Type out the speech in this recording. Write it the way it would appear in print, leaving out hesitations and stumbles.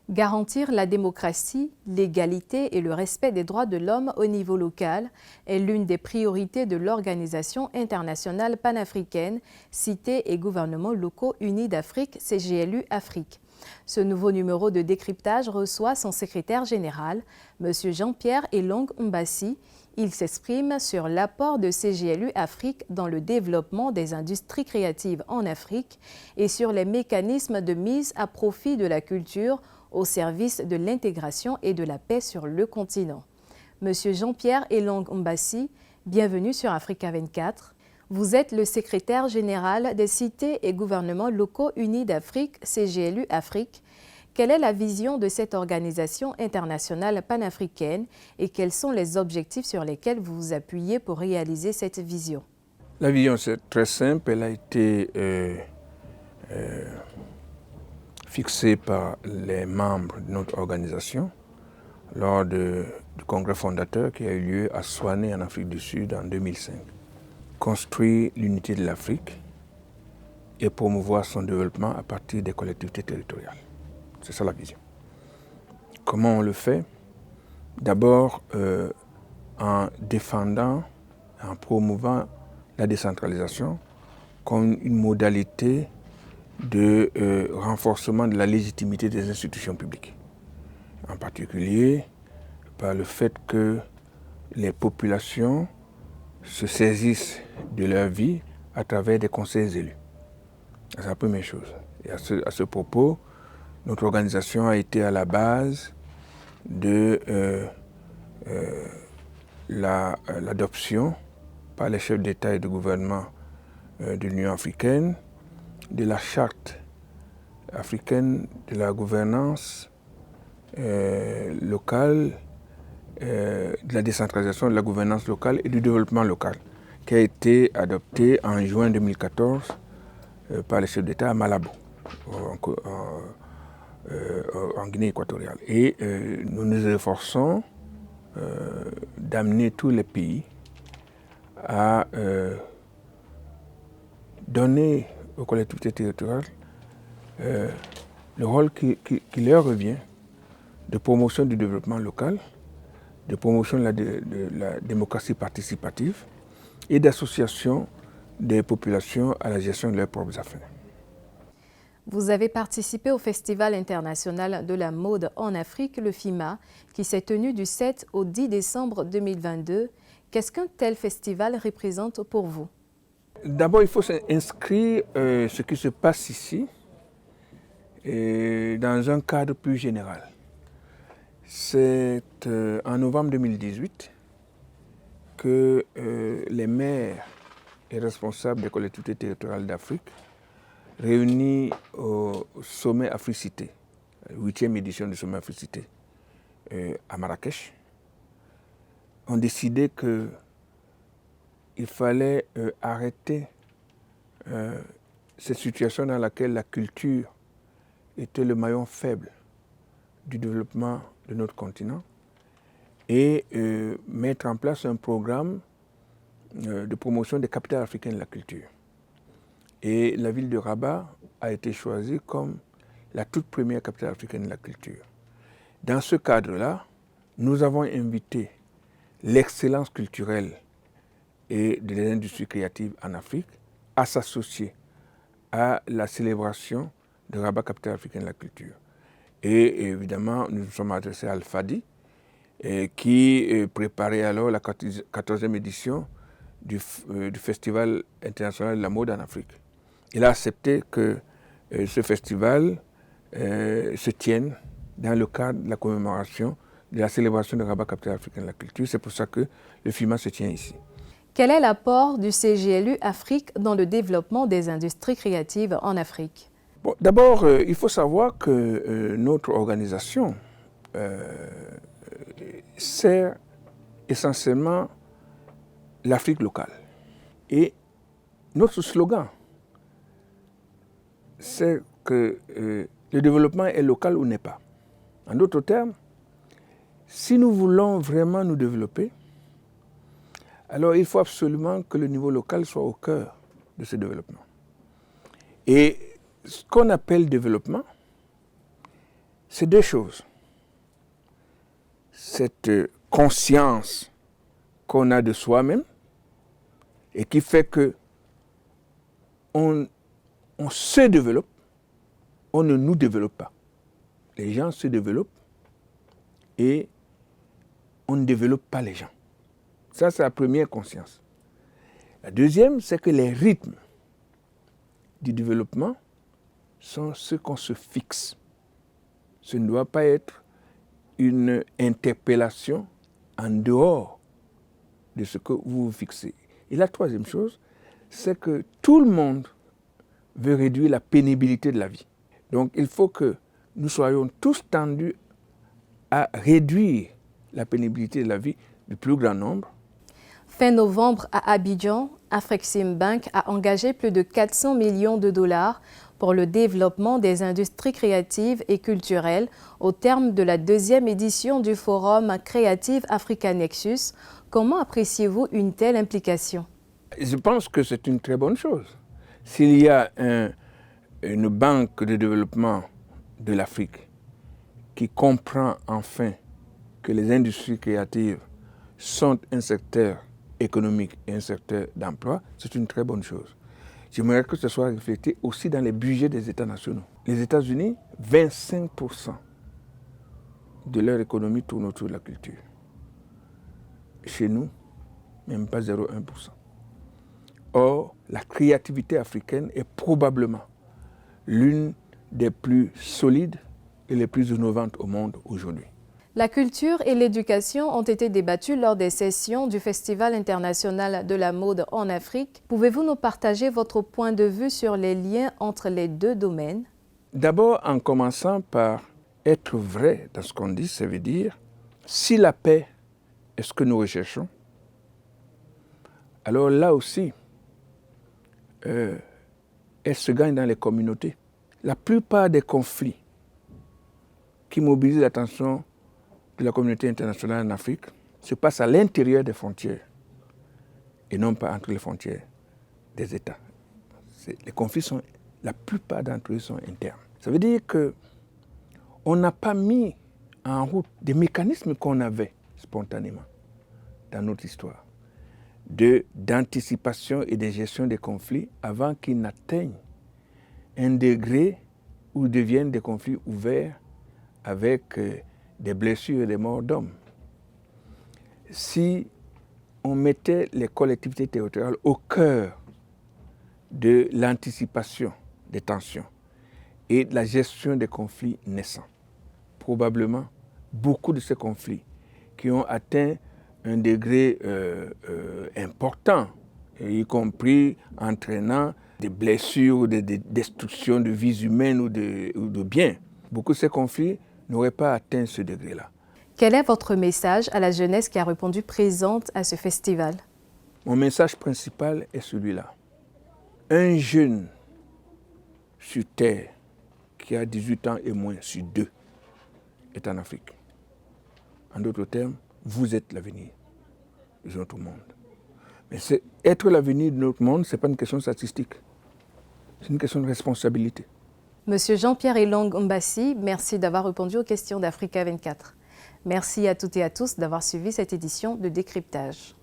Garantir la démocratie, l'égalité et le respect des droits de l'homme au niveau local est l'une des priorités de l'Organisation internationale panafricaine, Cités et gouvernements locaux unis d'Afrique, CGLU Afrique. Ce nouveau numéro de décryptage reçoit son secrétaire général, M. Jean-Pierre Elong Mbassi. Il s'exprime sur l'apport de CGLU Afrique dans le développement des industries créatives en Afrique et sur les mécanismes de mise à profit de la culture au service de l'intégration et de la paix sur le continent. Monsieur Jean-Pierre Elong Mbassi, bienvenue sur Africa 24. Vous êtes le secrétaire général des Cités et gouvernements locaux unis d'Afrique, CGLU Afrique. Quelle est la vision de cette organisation internationale panafricaine et quels sont les objectifs sur lesquels vous vous appuyez pour réaliser cette vision? La vision, c'est très simple. Elle a été fixée par les membres de notre organisation lors du congrès fondateur qui a eu lieu à Swané en Afrique du Sud en 2005. Construire l'unité de l'Afrique et promouvoir son développement à partir des collectivités territoriales. C'est ça la vision. Comment on le fait? D'abord en défendant, en promouvant la décentralisation comme une modalité de renforcement de la légitimité des institutions publiques. En particulier par le fait que les populations se saisissent de leur vie à travers des conseils élus. C'est la première chose. Et à ce propos, notre organisation a été à la base de l'adoption par les chefs d'État et de gouvernement de l'Union africaine de la charte africaine de la gouvernance locale, de la décentralisation de la gouvernance locale et du développement local, qui a été adoptée en juin 2014 par les chefs d'État à Malabo, en Guinée équatoriale. Et nous nous efforçons d'amener tous les pays à donner aux collectivités territoriales le rôle qui leur revient de promotion du développement local, de promotion de la démocratie participative et d'association des populations à la gestion de leurs propres affaires. Vous avez participé au Festival international de la mode en Afrique, le FIMA, qui s'est tenu du 7 au 10 décembre 2022. Qu'est-ce qu'un tel festival représente pour vous? D'abord, il faut inscrire ce qui se passe ici dans un cadre plus général. C'est en novembre 2018 que les maires et responsables des collectivités territoriales d'Afrique, réunis au sommet Africité, 8e édition du sommet Africité à Marrakech, ont décidé qu'il fallait arrêter cette situation dans laquelle la culture était le maillon faible du développement de notre continent et mettre en place un programme de promotion des capitales africaines de la culture. Et la ville de Rabat a été choisie comme la toute première capitale africaine de la culture. Dans ce cadre-là, nous avons invité l'excellence culturelle et des industries créatives en Afrique à s'associer à la célébration de Rabat, capitale africaine de la culture. Et évidemment, nous nous sommes adressés à Al-Fadi, qui préparait alors la 14e édition du Festival international de la mode en Afrique. Il a accepté que ce festival se tienne dans le cadre de la commémoration de la célébration de Rabat, capitale africaine de la culture. C'est pour ça que le FIMA se tient ici. Quel est l'apport du CGLU Afrique dans le développement des industries créatives en Afrique? Bon, d'abord, il faut savoir que notre organisation sert essentiellement l'Afrique locale. Et notre slogan, c'est que le développement est local ou n'est pas. En d'autres termes, si nous voulons vraiment nous développer, alors il faut absolument que le niveau local soit au cœur de ce développement. Et ce qu'on appelle développement, C'est deux choses. Cette conscience qu'on a de soi-même et qui fait que on se développe, on ne nous développe pas. Les gens se développent et on ne développe pas les gens. Ça, c'est la première conscience. La deuxième, c'est que les rythmes du développement sont ceux qu'on se fixe. Ce ne doit pas être une interpellation en dehors de ce que vous vous fixez. Et la troisième chose, c'est que tout le monde veut réduire la pénibilité de la vie. Donc il faut que nous soyons tous tendus à réduire la pénibilité de la vie du plus grand nombre. Fin novembre, à Abidjan, Afreximbank a engagé plus de 400 millions de dollars pour le développement des industries créatives et culturelles au terme de la 2e édition du Forum Creative Africa Nexus. Comment appréciez-vous une telle implication? Je pense que c'est une très bonne chose. S'il y a une banque de développement de l'Afrique qui comprend enfin que les industries créatives sont un secteur économique et un secteur d'emploi, c'est une très bonne chose. J'aimerais que ce soit reflété aussi dans les budgets des États nationaux. Les États-Unis, 25% de leur économie tourne autour de la culture. Chez nous, même pas 0,1%. Or, la créativité africaine est probablement l'une des plus solides et les plus innovantes au monde aujourd'hui. La culture et l'éducation ont été débattues lors des sessions du Festival international de la mode en Afrique. Pouvez-vous nous partager votre point de vue sur les liens entre les deux domaines? D'abord, en commençant par être vrai dans ce qu'on dit, ça veut dire si la paix est ce que nous recherchons, alors là aussi, elle se gagne dans les communautés. La plupart des conflits qui mobilisent l'attention de la communauté internationale en Afrique se passent à l'intérieur des frontières et non pas entre les frontières des États. Les conflits sont, la plupart d'entre eux sont internes. Ça veut dire qu'on n'a pas mis en route des mécanismes qu'on avait spontanément dans notre histoire d'anticipation et de gestion des conflits avant qu'ils n'atteignent un degré où deviennent des conflits ouverts avec des blessures et des morts d'hommes. Si on mettait les collectivités territoriales au cœur de l'anticipation des tensions et de la gestion des conflits naissants, probablement beaucoup de ces conflits qui ont atteint un degré important, y compris entraînant des blessures ou des destructions de vies humaines ou de biens. Beaucoup de ces conflits n'auraient pas atteint ce degré-là. Quel est votre message à la jeunesse qui a répondu présente à ce festival? Mon message principal est celui-là. Un jeune sur Terre qui a 18 ans et moins sur 2 est en Afrique. En d'autres termes, vous êtes l'avenir de notre monde. Mais être l'avenir de notre monde, ce n'est pas une question statistique. C'est une question de responsabilité. Monsieur Jean-Pierre Elong Mbassi, merci d'avoir répondu aux questions d'Africa 24. Merci à toutes et à tous d'avoir suivi cette édition de Décryptage.